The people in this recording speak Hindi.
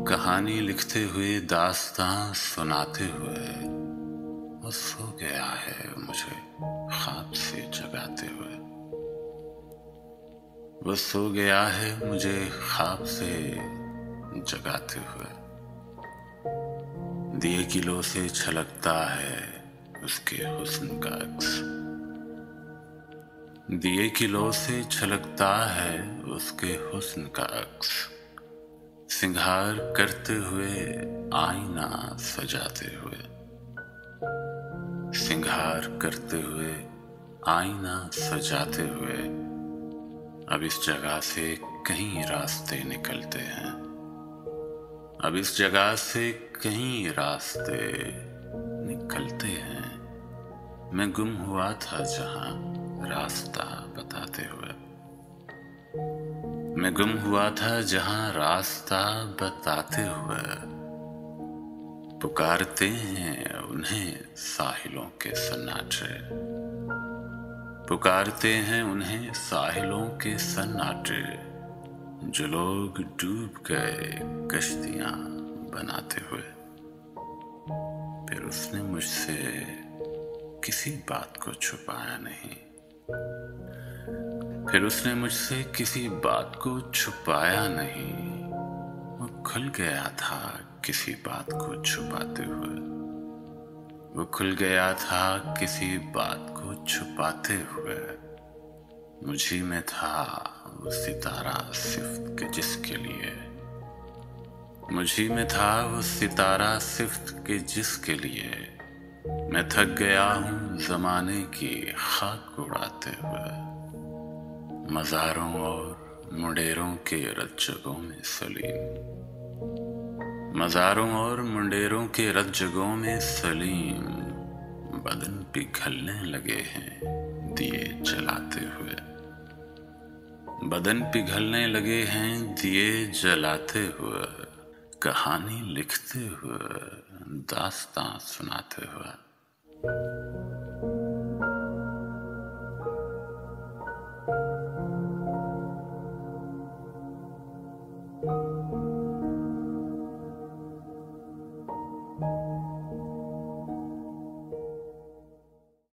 कहानी लिखते हुए दास्तां सुनाते हुए वो सो गया है मुझे ख्वाब से जगाते हुए। वो सो गया है मुझे ख्वाब से जगाते हुए। दिए की लो से छलकता है उसके हुस्न का अक्स। दिए की लो से छलकता है उसके हुस्न का अक्स। सिंगार करते हुए आईना सजाते हुए। सिंगार करते हुए आईना सजाते हुए। अब इस जगह से कहीं रास्ते निकलते हैं। अब इस जगह से कहीं रास्ते निकलते हैं। मैं गुम हुआ था जहां रास्ता बताते हुए। मैं गुम हुआ था जहां रास्ता बताते हुए। पुकारते हैं उन्हें साहिलों के सन्नाटे। पुकारते हैं उन्हें साहिलों के सन्नाटे। जो लोग डूब गए कश्तियां बनाते हुए। फिर उसने मुझसे किसी बात को छुपाया नहीं। फिर उसने मुझसे किसी बात को छुपाया नहीं। वो खुल गया था किसी बात को छुपाते हुए। वो खुल गया था किसी बात को छुपाते हुए। मुझी में था वो सितारा सिफ्त के जिसके लिए। मुझी में था वो सितारा सिफ्त के जिसके लिए। मैं थक गया हूँ जमाने की खाक उड़ाते हुए। मज़ारों और मुंडेरों के रज्जगों में सलीम। मज़ारों और मुंडेरों के रज्जगों में सलीम। बदन पिघलने लगे हैं दिए जलाते हुए। बदन पिघलने लगे हैं दिए जलाते हुए। कहानी लिखते हुए दास्तां सुनाते हुए।